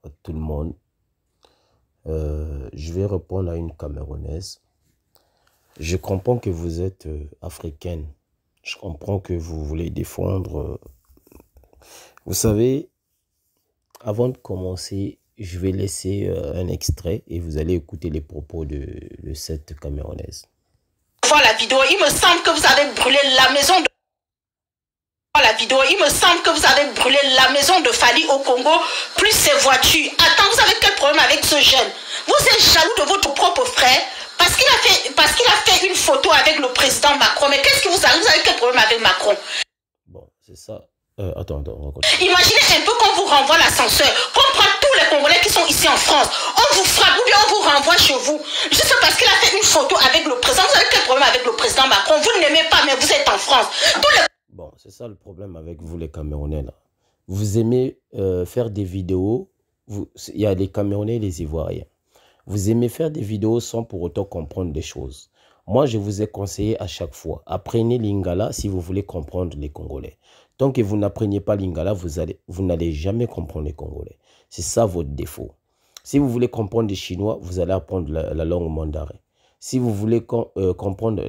à tout le monde. Je vais répondre à une Camerounaise. Je comprends que vous êtes africaine. Je comprends que vous voulez défendre. Vous savez, avant de commencer, je vais laisser un extrait et vous allez écouter les propos de cette Camerounaise. Voir la vidéo, il me semble que vous avez brûlé la maison de... La vidéo, il me semble que vous avez brûlé la maison de Fally au Congo, plus ses voitures. Attends, vous avez quel problème avec ce jeune? Vous êtes jaloux de votre propre frère parce qu'il a fait une photo avec le président Macron. Mais qu'est-ce que vous avez quel problème avec Macron? Bon, c'est ça. Attends, on va continuer. Imaginez un peu qu'on vous renvoie l'ascenseur, qu'on prend tous les Congolais qui sont ici en France, on vous frappe ou bien on vous renvoie chez vous, juste parce qu'il a fait une photo avec le président. Vous avez quel problème avec le président Macron? Vous ne l'aimez pas, mais vous êtes en France. Bon, c'est ça le problème avec vous les Camerounais là. Vous aimez faire des vidéos. Il y a les Camerounais et les Ivoiriens. Vous aimez faire des vidéos sans pour autant comprendre des choses. Moi, je vous ai conseillé à chaque fois, apprenez l'Ingala si vous voulez comprendre les Congolais. Tant que vous n'apprenez pas l'Ingala, vous n'allez jamais comprendre les Congolais. C'est ça votre défaut. Si vous voulez comprendre les Chinois, vous allez apprendre la langue mandarin. Si vous voulez comprendre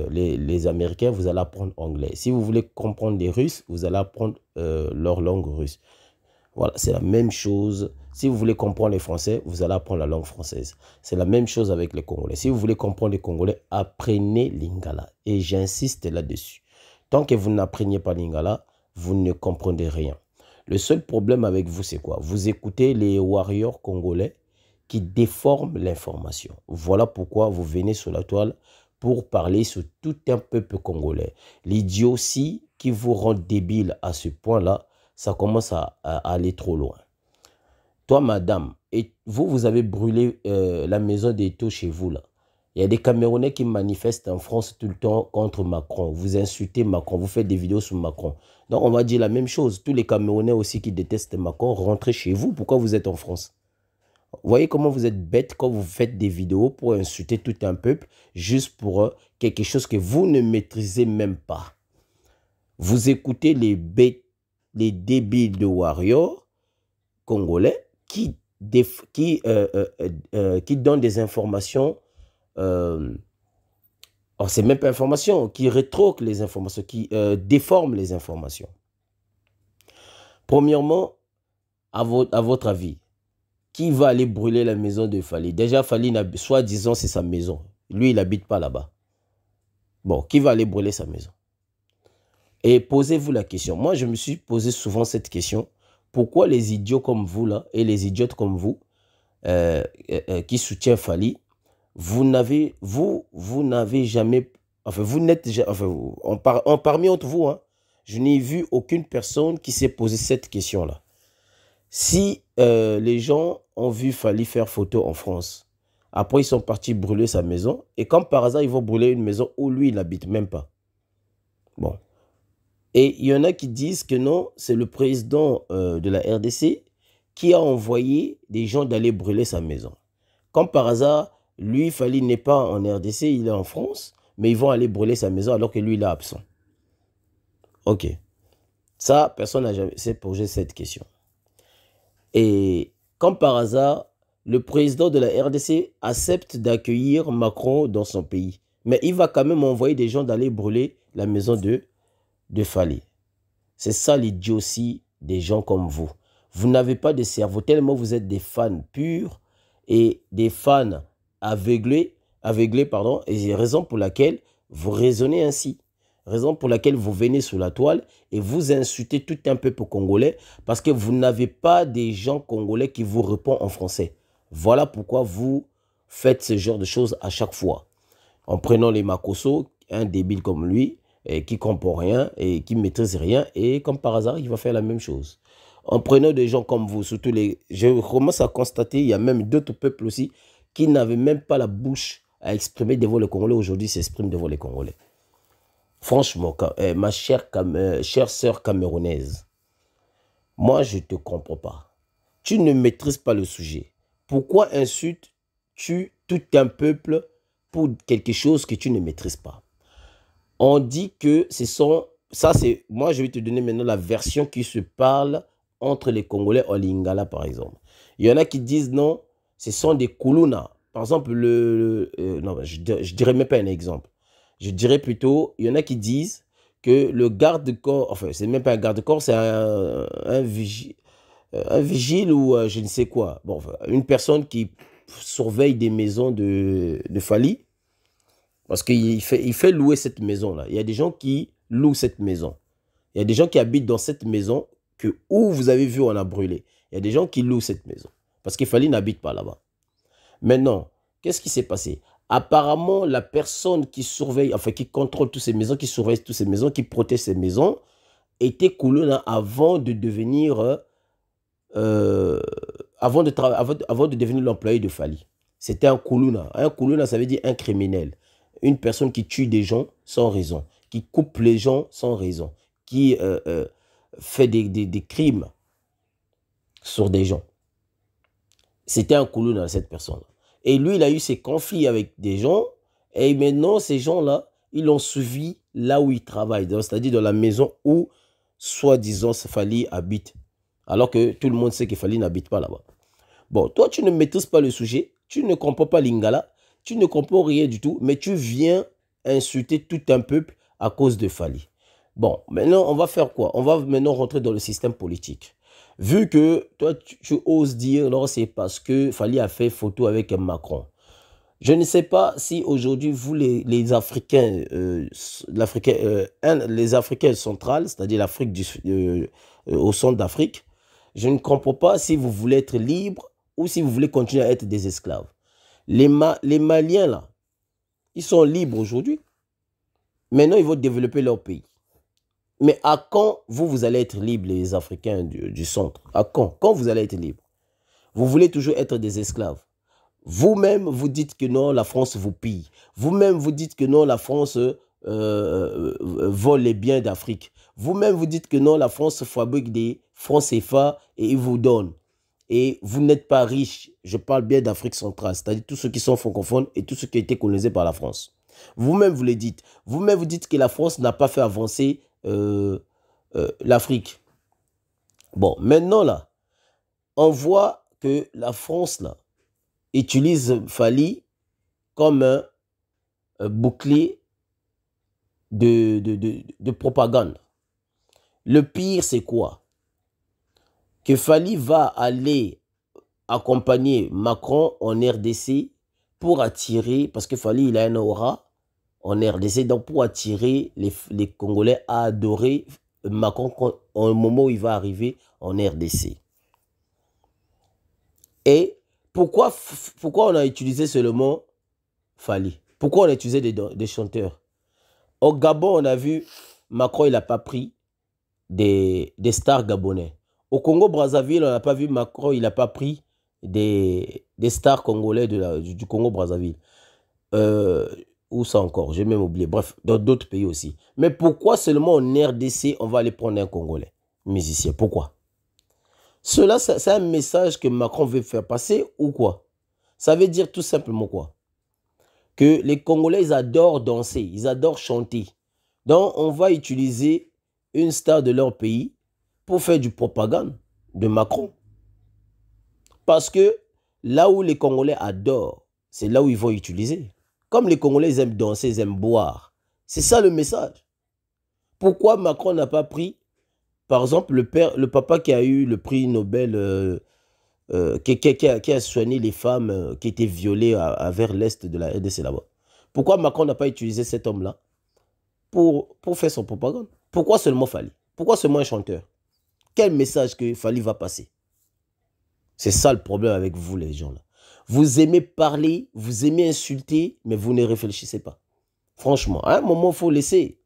les Américains, vous allez apprendre anglais. Si vous voulez comprendre les Russes, vous allez apprendre leur langue russe. Voilà, c'est la même chose. Si vous voulez comprendre les Français, vous allez apprendre la langue française. C'est la même chose avec les Congolais. Si vous voulez comprendre les Congolais, apprenez l'Ingala. Et j'insiste là-dessus. Tant que vous n'apprenez pas l'Ingala, vous ne comprenez rien. Le seul problème avec vous, c'est quoi? Vous écoutez les warriors congolais qui déforment l'information. Voilà pourquoi vous venez sur la toile pour parler sur tout un peuple congolais. L'idiotie qui vous rend débile à ce point-là, ça commence à aller trop loin. Toi, madame, et vous avez brûlé la maison des taux chez vous, là. Il y a des Camerounais qui manifestent en France tout le temps contre Macron. Vous insultez Macron, vous faites des vidéos sur Macron. Donc, on va dire la même chose. Tous les Camerounais aussi qui détestent Macron, rentrez chez vous. Pourquoi vous êtes en France? Vous voyez comment vous êtes bête quand vous faites des vidéos pour insulter tout un peuple, juste pour quelque chose que vous ne maîtrisez même pas. Vous écoutez les débiles de Warrior congolais qui donnent des informations, c'est même pas information, qui rétroquent les informations, qui déforment les informations. Premièrement, à votre avis, qui va aller brûler la maison de Fally? Déjà, Fally, soi-disant, c'est sa maison. Lui, il n'habite pas là-bas. Bon, qui va aller brûler sa maison? Et posez-vous la question. Moi, je me suis posé souvent cette question. Pourquoi les idiots comme vous, là, et les idiotes comme vous, qui soutiennent Fally, vous n'avez jamais... Enfin, vous n'êtes... Enfin, parmi entre vous, hein, je n'ai vu aucune personne qui s'est posé cette question-là. Si les gens ont vu Fally faire photo en France, après ils sont partis brûler sa maison, et comme par hasard, ils vont brûler une maison où lui, il n'habite même pas. Bon. Et il y en a qui disent que non, c'est le président de la RDC qui a envoyé des gens d'aller brûler sa maison. Comme par hasard, lui, Fally n'est pas en RDC, il est en France, mais ils vont aller brûler sa maison alors que lui, il est absent. Ok. Ça, personne n'a jamais s'est posé cette question. Et comme par hasard, le président de la RDC accepte d'accueillir Macron dans son pays. Mais il va quand même envoyer des gens d'aller brûler la maison de Fally. C'est ça l'idiotie des gens comme vous. Vous n'avez pas de cerveau, tellement vous êtes des fans purs et des fans aveuglés, et c'est la raison pour laquelle vous raisonnez ainsi. Raison pour laquelle vous venez sur la toile et vous insultez tout un peuple congolais parce que vous n'avez pas des gens congolais qui vous répondent en français. Voilà pourquoi vous faites ce genre de choses à chaque fois. En prenant les Makosso, un débile comme lui, et qui ne comprend rien et qui ne maîtrise rien, et comme par hasard, il va faire la même chose. En prenant des gens comme vous, surtout je commence à constater, il y a même d'autres peuples aussi qui n'avaient même pas la bouche à exprimer devant les Congolais, aujourd'hui s'expriment devant les Congolais. Franchement, ma chère sœur camerounaise, moi, je ne te comprends pas. Tu ne maîtrises pas le sujet. Pourquoi insultes-tu tout un peuple pour quelque chose que tu ne maîtrises pas? On dit que ce sont... Ça, c'est... Moi, je vais te donner maintenant la version qui se parle entre les Congolais en Lingala, par exemple. Il y en a qui disent non, ce sont des Kuluna. Par exemple, non, je ne dirais même pas un exemple. Je dirais plutôt, il y en a qui disent que le garde-corps, enfin, c'est même pas un garde-corps, c'est un vigile ou je ne sais quoi. Bon, enfin, une personne qui surveille des maisons de Fally, parce qu'il fait louer cette maison-là. Il y a des gens qui louent cette maison. Il y a des gens qui habitent dans cette maison que où vous avez vu on a brûlé. Il y a des gens qui louent cette maison. Parce que Fally n'habite pas là-bas. Maintenant, qu'est-ce qui s'est passé? Apparemment, la personne qui surveille, enfin qui contrôle toutes ces maisons, qui surveille toutes ces maisons, qui protège ces maisons, était Kuluna avant de devenir avant de devenir l'employé de Fally. C'était un Kuluna. Un Kuluna, ça veut dire un criminel. Une personne qui tue des gens sans raison, qui coupe les gens sans raison, qui fait des crimes sur des gens. C'était un Kuluna, cette personne-là. Et lui, il a eu ses conflits avec des gens. Et maintenant, ces gens-là, ils l'ont suivi là où il travaille. C'est-à-dire dans la maison où, soi-disant, Fally habite. Alors que tout le monde sait que Fally n'habite pas là-bas. Bon, toi, tu ne maîtrises pas le sujet. Tu ne comprends pas Lingala. Tu ne comprends rien du tout. Mais tu viens insulter tout un peuple à cause de Fally. Bon, maintenant, on va faire quoi? On va maintenant rentrer dans le système politique. Vu que toi, tu oses dire, non, c'est parce que Fally a fait photo avec Macron. Je ne sais pas si aujourd'hui, vous, les Africains, les Africains centrales, c'est-à-dire l'Afrique au centre d'Afrique, je ne comprends pas si vous voulez être libre ou si vous voulez continuer à être des esclaves. Les Maliens, là, ils sont libres aujourd'hui. Maintenant, ils vont développer leur pays. Mais à quand vous allez être libres, les Africains du centre? À quand? Quand vous allez être libres? Vous voulez toujours être des esclaves. Vous-même, vous dites que non, la France vous pille. Vous-même, vous dites que non, la France vole les biens d'Afrique. Vous-même, vous dites que non, la France fabrique des francs CFA et il vous donne. Et vous n'êtes pas riche. Je parle bien d'Afrique centrale, c'est-à-dire tous ceux qui sont francophones et tous ceux qui ont été colonisés par la France. Vous-même, vous le dites. Vous-même, vous dites que la France n'a pas fait avancer l'Afrique. Bon, maintenant, là, on voit que la France, là, utilise Fally comme un bouclier de propagande. Le pire, c'est quoi? Que Fally va aller accompagner Macron en RDC pour attirer, parce que Fally, il a un aura en RDC, donc pour attirer les Congolais à adorer Macron au moment où il va arriver en RDC. Et pourquoi on a utilisé seulement Fally? Pourquoi on a utilisé des chanteurs? Au Gabon, on a vu Macron, il n'a pas pris des stars gabonais. Au Congo-Brazzaville, on n'a pas vu Macron, il n'a pas pris des stars congolais du Congo-Brazzaville. Où ça encore? J'ai même oublié. Bref, dans d'autres pays aussi. Mais pourquoi seulement en RDC, on va aller prendre un Congolais musicien? Pourquoi? Cela, c'est un message que Macron veut faire passer ou quoi? Ça veut dire tout simplement quoi? Que les Congolais, ils adorent danser, ils adorent chanter. Donc, on va utiliser une star de leur pays pour faire du propagande de Macron. Parce que là où les Congolais adorent, c'est là où ils vont utiliser. Comme les Congolais, ils aiment danser, ils aiment boire. C'est ça le message. Pourquoi Macron n'a pas pris, par exemple, le papa qui a eu le prix Nobel, qui a soigné les femmes qui étaient violées vers l'est de la RDC là-bas? Pourquoi Macron n'a pas utilisé cet homme-là pour faire son propagande? Pourquoi seulement Fally? Pourquoi seulement un chanteur? Quel message que Fally va passer? C'est ça le problème avec vous, les gens là. Vous aimez parler, vous aimez insulter, mais vous ne réfléchissez pas. Franchement, à un moment, il faut laisser.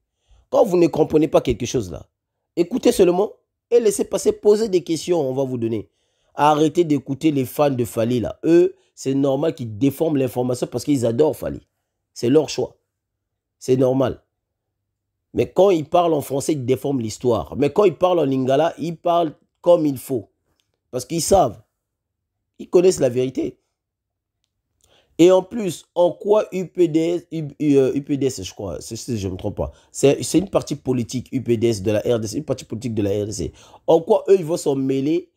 Quand vous ne comprenez pas quelque chose là, écoutez seulement et laissez passer, posez des questions, on va vous donner. Arrêtez d'écouter les fans de Fally là. Eux, c'est normal qu'ils déforment l'information parce qu'ils adorent Fally. C'est leur choix. C'est normal. Mais quand ils parlent en français, ils déforment l'histoire. Mais quand ils parlent en lingala, ils parlent comme il faut. Parce qu'ils savent. Ils connaissent la vérité. Et en plus, en quoi UPDS, je crois, si je ne me trompe pas, c'est une partie politique, UPDS de la RDC, une partie politique de la RDC. En quoi eux, ils vont s'en mêler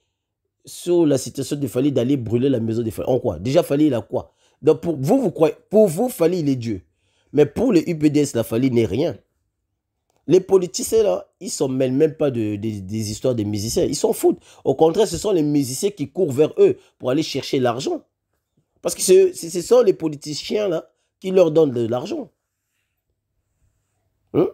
sur la situation de Fally d'aller brûler la maison de Fally? En quoi? Déjà, Fally, il a quoi? Donc, pour vous, vous croyez, pour vous, Fally, il est Dieu. Mais pour le UPDS, la Fally n'est rien. Les politiciens, là, ils ne s'en mêlent même pas des histoires des musiciens. Ils s'en foutent. Au contraire, ce sont les musiciens qui courent vers eux pour aller chercher l'argent. Parce que ce sont les politiciens là qui leur donnent de l'argent. Hein?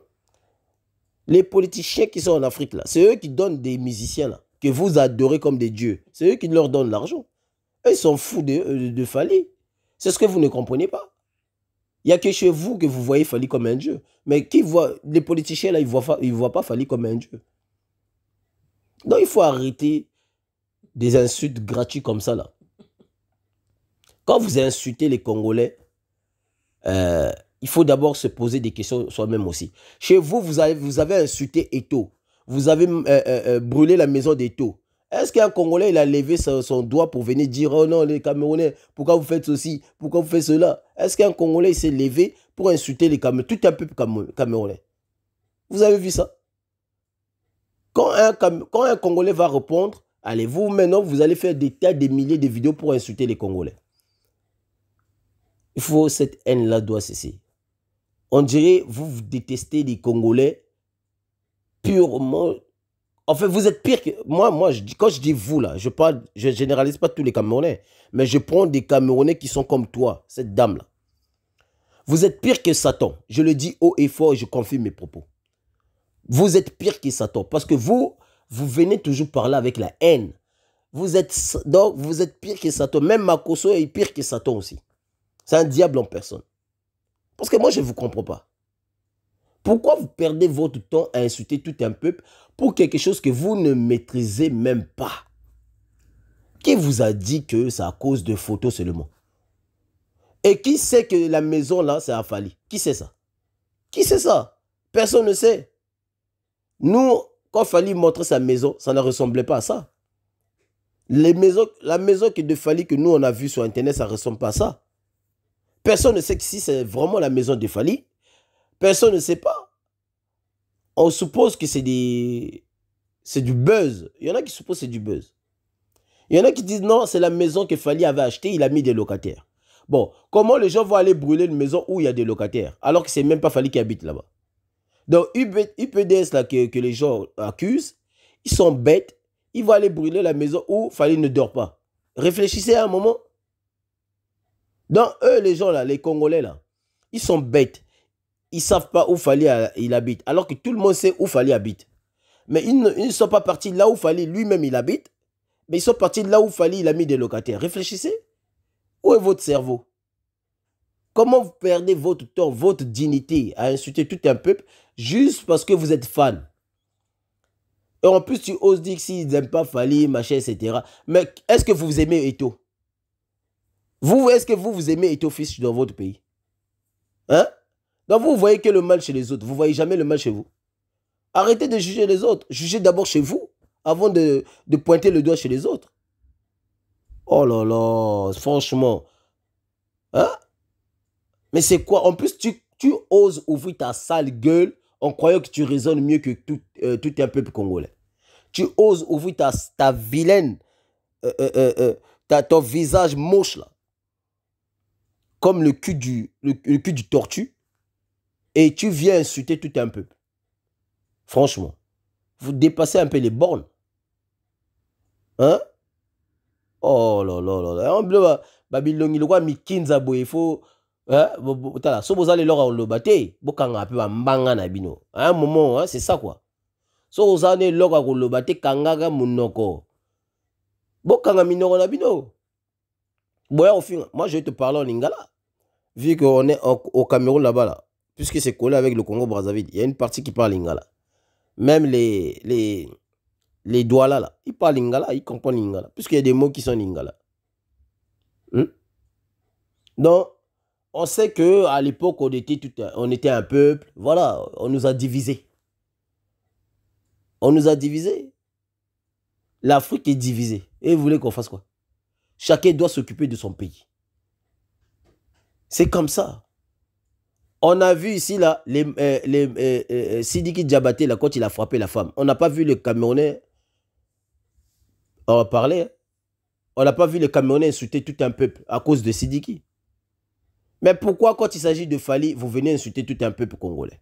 Les politiciens qui sont en Afrique là, c'est eux qui donnent des musiciens là, que vous adorez comme des dieux. C'est eux qui leur donnent l'argent. Ils s'en foutent de Fally. C'est ce que vous ne comprenez pas. Il n'y a que chez vous que vous voyez Fally comme un dieu. Mais qui voit, les politiciens là, ils ne voient pas Fally comme un dieu. Donc il faut arrêter des insultes gratuites comme ça là. Quand vous insultez les Congolais, il faut d'abord se poser des questions soi-même aussi. Chez vous, vous avez insulté Eto'o. Vous avez brûlé la maison d'Eto'o. Est-ce qu'un Congolais il a levé son doigt pour venir dire « Oh non, les Camerounais, pourquoi vous faites ceci? Pourquoi vous faites cela ?» Est-ce qu'un Congolais s'est levé pour insulter les Camerounais, tout un peuple camerounais? Vous avez vu ça? Quand un Congolais va répondre, allez, vous maintenant, vous allez faire des tas, des milliers de vidéos pour insulter les Congolais. Il faut, cette haine-là doit cesser. On dirait, vous détestez les Congolais purement. En fait, vous êtes pire que. Moi quand je dis vous, là, je généralise pas tous les Camerounais, mais je prends des Camerounais qui sont comme toi, cette dame-là. Vous êtes pire que Satan. Je le dis haut et fort et je confirme mes propos. Vous êtes pire que Satan parce que vous venez toujours parler avec la haine. Donc, vous êtes pire que Satan. Même Makosso est pire que Satan aussi. C'est un diable en personne. Parce que moi, je ne vous comprends pas. Pourquoi vous perdez votre temps à insulter tout un peuple pour quelque chose que vous ne maîtrisez même pas? Qui vous a dit que c'est à cause de photos seulement? Et qui sait que la maison là, c'est à Fally? Qui sait ça? Qui sait ça? Personne ne sait. Nous, quand Fally montrait sa maison, ça ne ressemblait pas à ça. La maison de Fally que nous, on a vue sur Internet, ça ne ressemble pas à ça. Personne ne sait que si c'est vraiment la maison de Fally. Personne ne sait pas. On suppose que c'est du buzz. Il y en a qui supposent que c'est du buzz. Il y en a qui disent non, c'est la maison que Fally avait achetée, il a mis des locataires. Bon, comment les gens vont aller brûler une maison où il y a des locataires, alors que c'est même pas Fally qui habite là-bas? Donc, UPDS là, que les gens accusent, ils sont bêtes. Ils vont aller brûler la maison où Fally ne dort pas. Réfléchissez à un moment. Donc, eux, les gens là, les Congolais là, ils sont bêtes. Ils ne savent pas où Fally il habite, alors que tout le monde sait où Fally habite. Mais ils ne sont pas partis là où Fally lui-même il habite, mais ils sont partis là où Fally il a mis des locataires. Réfléchissez. Où est votre cerveau? Comment vous perdez votre temps, votre dignité à insulter tout un peuple juste parce que vous êtes fan? Et en plus, tu oses dire que s'ils n'aiment pas Fally, machin, etc. Mais est-ce que vous aimez Eto'o? Est-ce que vous aimez Eto'o fils dans votre pays? Hein? Donc vous voyez que le mal chez les autres. Vous ne voyez jamais le mal chez vous. Arrêtez de juger les autres. Jugez d'abord chez vous avant de pointer le doigt chez les autres. Oh là là, franchement. Hein? Mais c'est quoi? En plus, tu oses ouvrir ta sale gueule en croyant que tu raisonnes mieux que tout un peuple congolais. Tu oses ouvrir ta vilaine, ton visage moche là, comme le cul du tortue, et tu viens insulter tout un peuple. Franchement, vous dépassez un peu les bornes. Hein? Oh là là là là. En bleu, Babylone, il y a Mikinza il faut. So vous allez leur le battre, bokanga peu mbanga na bino. À un moment, c'est ça quoi. So vous allez leur le battre kangaga munoko. Bokanga minoko na bino. Boya au fin, moi je vais te parler en lingala. Vu qu'on est au Cameroun là-bas là, puisque c'est collé avec le Congo-Brazzaville, il y a une partie qui parle lingala. Même les Douala là, ils parlent lingala, ils comprennent lingala, puisqu'il y a des mots qui sont lingala. Donc, on sait qu'à l'époque, on était un peuple. Voilà, on nous a divisés. On nous a divisés. L'Afrique est divisée. Et vous voulez qu'on fasse quoi? Chacun doit s'occuper de son pays. C'est comme ça. On a vu ici, là, Sidiki Diabaté, là, quand il a frappé la femme. On n'a pas vu le Camerounais parler. Hein. On n'a pas vu le Camerounais insulter tout un peuple à cause de Sidiki. Mais pourquoi, quand il s'agit de Fally, vous venez insulter tout un peuple congolais?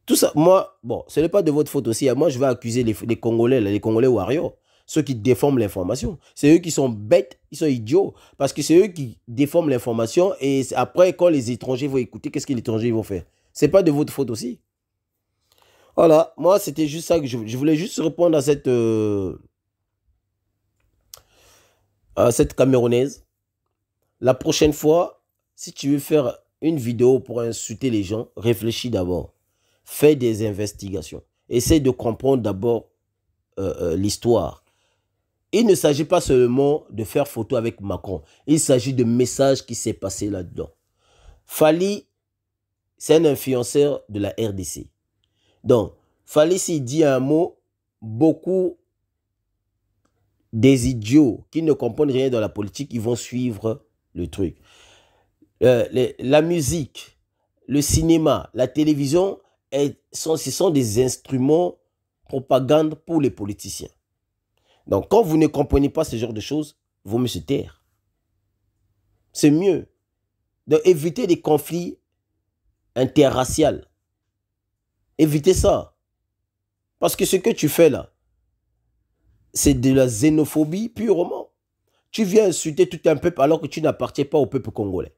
Tout ça, moi, bon, ce n'est pas de votre faute aussi. Moi, je vais accuser les Congolais, les Congolais warriors, ceux qui déforment l'information. C'est eux qui sont bêtes, ils sont idiots, parce que c'est eux qui déforment l'information et après, quand les étrangers vont écouter, qu'est-ce que les étrangers vont faire? Ce n'est pas de votre faute aussi. Voilà, moi, c'était juste ça que je voulais juste répondre à cette Camerounaise. La prochaine fois, si tu veux faire une vidéo pour insulter les gens, réfléchis d'abord. Fais des investigations. Essaye de comprendre d'abord l'histoire. Il ne s'agit pas seulement de faire photo avec Macron. Il s'agit de messages qui s'est passé là-dedans. Fally, c'est un influenceur de la RDC. Donc, Fally, s'il dit un mot, beaucoup des idiots qui ne comprennent rien dans la politique, ils vont suivre le truc. La musique, le cinéma, la télévision, ce sont des instruments propagande pour les politiciens. Donc, quand vous ne comprenez pas ce genre de choses, vous me se taire. C'est mieux d'éviter des conflits interraciaux. Évitez ça. Parce que ce que tu fais là, c'est de la xénophobie purement. Tu viens insulter tout un peuple alors que tu n'appartiens pas au peuple congolais.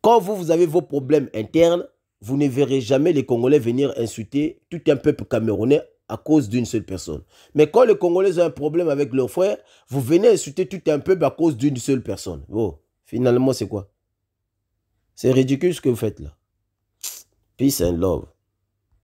Quand vous avez vos problèmes internes, vous ne verrez jamais les Congolais venir insulter tout un peuple camerounais à cause d'une seule personne. Mais quand les Congolais ont un problème avec leurs frères, vous venez insulter tout un peuple à cause d'une seule personne. Oh, finalement, c'est quoi? C'est ridicule ce que vous faites là. Peace and love.